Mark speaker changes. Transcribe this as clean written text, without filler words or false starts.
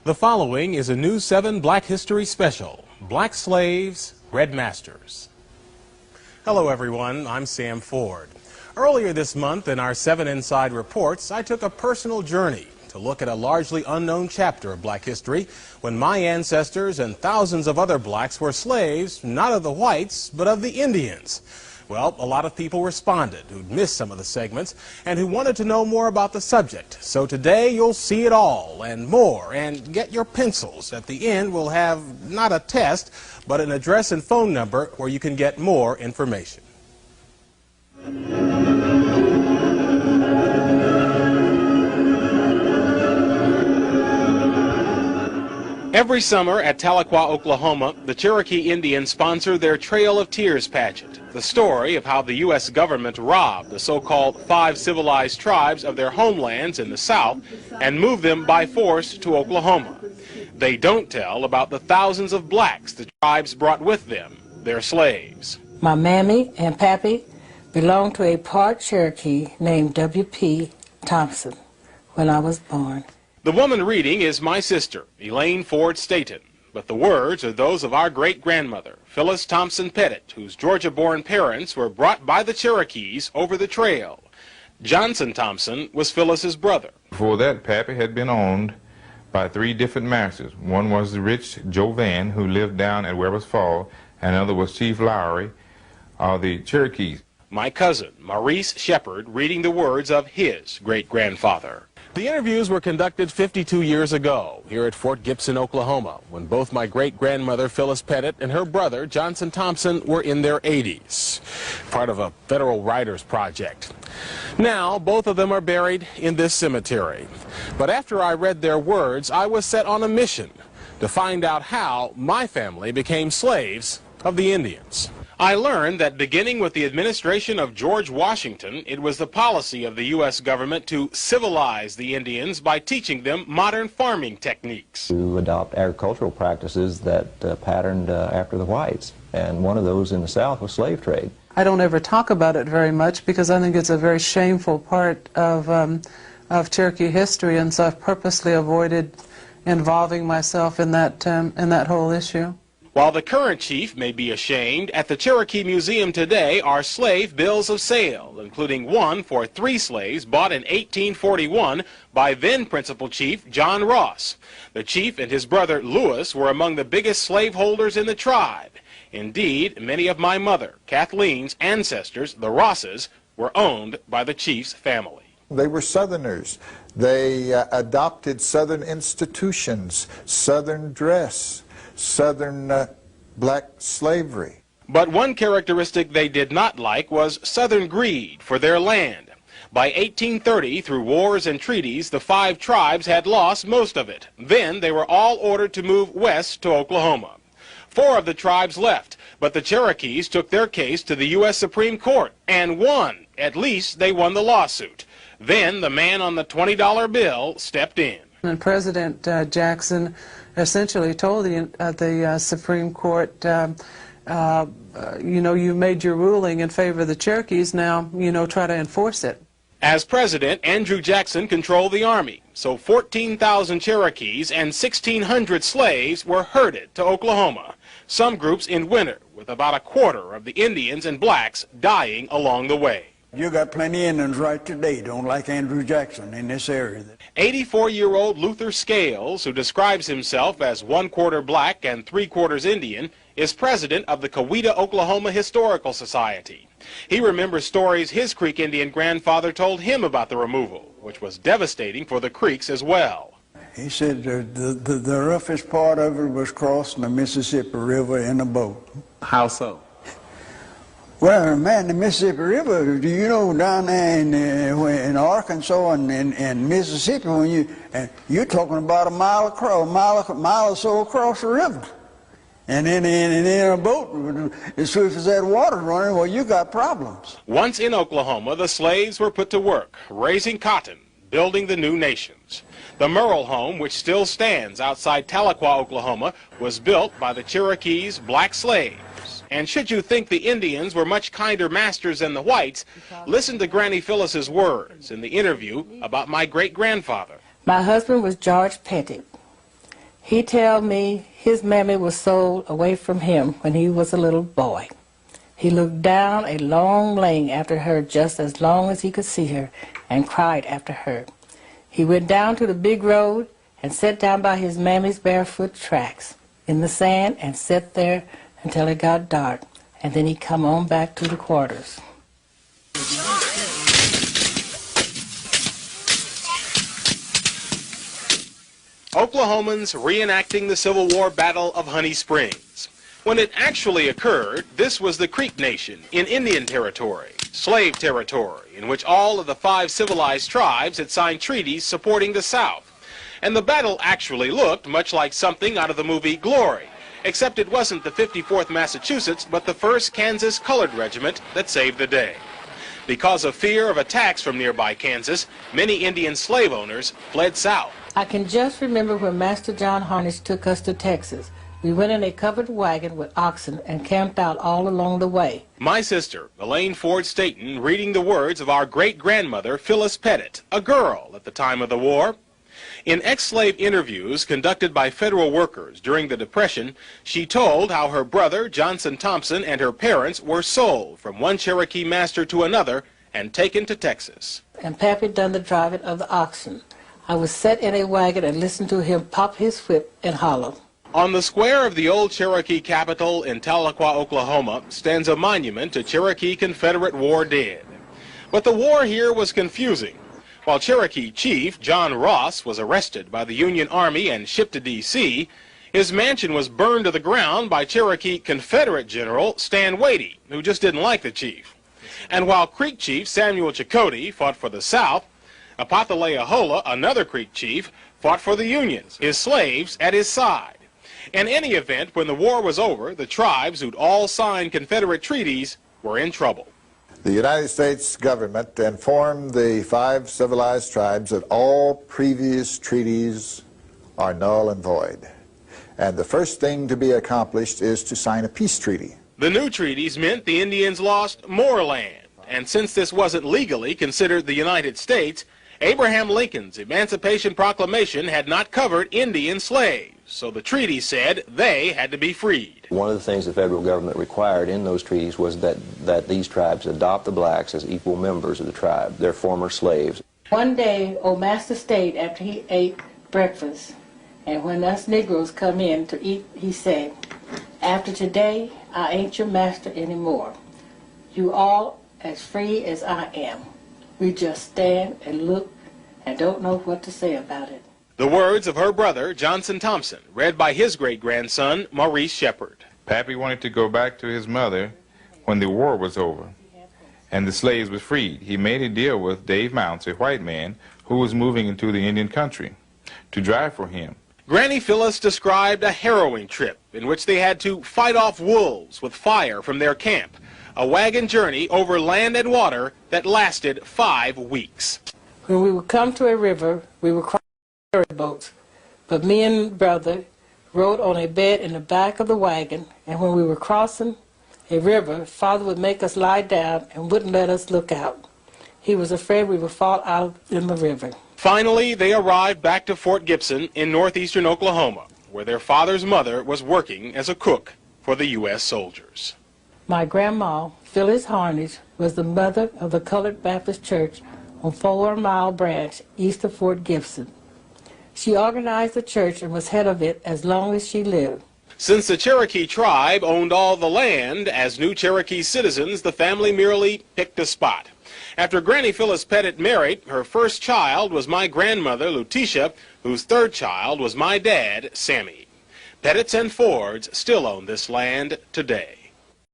Speaker 1: The following is a News 7 Black History Special, Black Slaves, Red Masters. Hello everyone, I'm Sam Ford. Earlier this month in our 7 Inside Reports, I took a personal journey to look at a largely unknown chapter of black history when my ancestors and thousands of other blacks were slaves, not of the whites, but of the Indians. Well, a lot of people responded who'd missed some of the segments and who wanted to know more about the subject. So today you'll see it all and more, and get your pencils. At the end we'll have not a test, but an address and phone number where you can get more information. Every summer at Tahlequah, Oklahoma, the Cherokee Indians sponsor their Trail of Tears pageant, the story of how the U.S. government robbed the so-called 5 civilized tribes of their homelands in the South and moved them by force to Oklahoma. They don't tell about the thousands of blacks the tribes brought with them, their slaves.
Speaker 2: My mammy and pappy belonged to a part Cherokee named W.P. Thompson when I was born.
Speaker 1: The woman reading is my sister, Elaine Ford Staton, but the words are those of our great-grandmother, Phyllis Thompson Pettit, whose Georgia-born parents were brought by the Cherokees over the trail. Johnson Thompson was Phyllis's brother.
Speaker 3: Before that, Pappy had been owned by 3 different masters. One was the rich Joe Van, who lived down at Weber's Fall, and another was Chief Lowry of the Cherokees.
Speaker 1: My cousin, Maurice Shepard, reading the words of his great-grandfather. The interviews were conducted 52 years ago here at Fort Gibson, Oklahoma, when both my great-grandmother, Phyllis Pettit, and her brother, Johnson Thompson, were in their 80s, part of a federal writers project. Now, both of them are buried in this cemetery. But after I read their words, I was set on a mission to find out how my family became slaves of the Indians. I learned that beginning with the administration of George Washington, it was the policy of the U.S. government to civilize the Indians by teaching them modern farming techniques.
Speaker 4: To adopt agricultural practices that patterned after the whites, and one of those in the South was slave trade.
Speaker 5: I don't ever talk about it very much because I think it's a very shameful part of Cherokee history, and so I've purposely avoided involving myself in that whole issue.
Speaker 1: While the current chief may be ashamed, at the Cherokee Museum today are slave bills of sale, including one for 3 slaves bought in 1841 by then Principal Chief John Ross. The chief and his brother Lewis were among the biggest slaveholders in the tribe. Indeed, many of my mother, Kathleen's ancestors, the Rosses, were owned by the chief's family.
Speaker 6: They were Southerners. They adopted Southern institutions, Southern dress, Southern black slavery.
Speaker 1: But one characteristic they did not like was Southern greed for their land. By 1830, through wars and treaties, the 5 tribes had lost most of it. Then they were all ordered to move west to Oklahoma. 4 of the tribes left, but the Cherokees took their case to the U.S. Supreme Court and won. At least they won the lawsuit. Then the man on the $20 bill stepped in.
Speaker 5: And President Jackson essentially told the Supreme Court, you know, you made your ruling in favor of the Cherokees, now, you know, try to enforce it.
Speaker 1: As president, Andrew Jackson controlled the army, so 14,000 Cherokees and 1,600 slaves were herded to Oklahoma, some groups in winter, with about a quarter of the Indians and blacks dying along the way.
Speaker 7: You got plenty of Indians right today don't like Andrew Jackson in this area.
Speaker 1: 84-year-old Luther Scales, who describes himself as 1/4 black and 3/4 Indian, is president of the Coweta, Oklahoma Historical Society. He remembers stories his Creek Indian grandfather told him about the removal, which was devastating for the Creeks as well.
Speaker 7: He said the roughest part of it was crossing the Mississippi River in a boat.
Speaker 8: How so?
Speaker 7: Well, man, the Mississippi River, do you know down there in Arkansas and Mississippi, when you're talking about a mile across, mile or so across the river. And then in a boat, as swift as that water's running, well, you got problems.
Speaker 1: Once in Oklahoma, the slaves were put to work, raising cotton, building the new nations. The Murrell home, which still stands outside Tahlequah, Oklahoma, was built by the Cherokees' black slaves. And should you think the Indians were much kinder masters than the whites, listen to Granny Phyllis's words in the interview about my great-grandfather.
Speaker 2: My husband was George Pettit. He tell me his mammy was sold away from him when he was a little boy. He looked down a long lane after her just as long as he could see her and cried after her. He went down to the big road and sat down by his mammy's barefoot tracks in the sand and sat there until it got dark, and then he come on back to the quarters.
Speaker 1: Oklahomans reenacting the Civil War Battle of Honey Springs. When it actually occurred, this was the Creek Nation in Indian Territory, slave territory, in which all of the 5 civilized tribes had signed treaties supporting the South. And the battle actually looked much like something out of the movie Glory, except it wasn't the 54th Massachusetts, but the 1st Kansas Colored Regiment that saved the day. Because of fear of attacks from nearby Kansas, many Indian slave owners fled south.
Speaker 2: I can just remember when Master John Harnish took us to Texas. We went in a covered wagon with oxen and camped out all along the way.
Speaker 1: My sister, Elaine Ford Staton, reading the words of our great-grandmother, Phyllis Pettit, a girl at the time of the war. In ex-slave interviews conducted by federal workers during the Depression, she told how her brother, Johnson Thompson, and her parents were sold from one Cherokee master to another and taken to Texas.
Speaker 2: And Pappy done the driving of the oxen. I was set in a wagon and listened to him pop his whip and holler.
Speaker 1: On the square of the old Cherokee capital in Tahlequah, Oklahoma, stands a monument to Cherokee Confederate war dead. But the war here was confusing. While Cherokee Chief John Ross was arrested by the Union Army and shipped to D.C., his mansion was burned to the ground by Cherokee Confederate General Stan Wadey, who just didn't like the chief. And while Creek Chief Samuel Chakotay fought for the South, Apathalea, another Creek chief, fought for the Unions, his slaves at his side. In any event, when the war was over, the tribes who'd all signed Confederate treaties were in trouble.
Speaker 6: The United States government informed the 5 civilized tribes that all previous treaties are null and void. And the first thing to be accomplished is to sign a peace treaty.
Speaker 1: The new treaties meant the Indians lost more land. And since this wasn't legally considered the United States, Abraham Lincoln's Emancipation Proclamation had not covered Indian slaves, so the treaty said they had to be freed.
Speaker 4: One of the things the federal government required in those treaties was that these tribes adopt the blacks as equal members of the tribe, their former slaves.
Speaker 2: One day, old Master stayed after he ate breakfast, and when us Negroes come in to eat, he said, "After today, I ain't your master anymore. You all as free as I am." We just stand and look and don't know what to say about it.
Speaker 1: The words of her brother, Johnson Thompson, read by his great-grandson, Maurice Shepard.
Speaker 3: Pappy wanted to go back to his mother when the war was over and the slaves were freed. He made a deal with Dave Mounts, a white man who was moving into the Indian country, to drive for him.
Speaker 1: Granny Phyllis described a harrowing trip in which they had to fight off wolves with fire from their camp, a wagon journey over land and water that lasted 5 weeks.
Speaker 2: When we would come to a river, we would cross ferry boats, but me and brother rode on a bed in the back of the wagon, and when we were crossing a river, Father would make us lie down and wouldn't let us look out. He was afraid we would fall out in the river.
Speaker 1: Finally, they arrived back to Fort Gibson in northeastern Oklahoma, where their father's mother was working as a cook for the U.S. soldiers.
Speaker 2: My grandma, Phyllis Harnish, was the mother of the Colored Baptist Church on 4 Mile Branch, east of Fort Gibson. She organized the church and was head of it as long as she lived.
Speaker 1: Since the Cherokee tribe owned all the land, as new Cherokee citizens, the family merely picked a spot. After Granny Phyllis Pettit married, her first child was my grandmother, Lutetia, whose 3rd child was my dad, Sammy. Pettits and Fords still own this land today.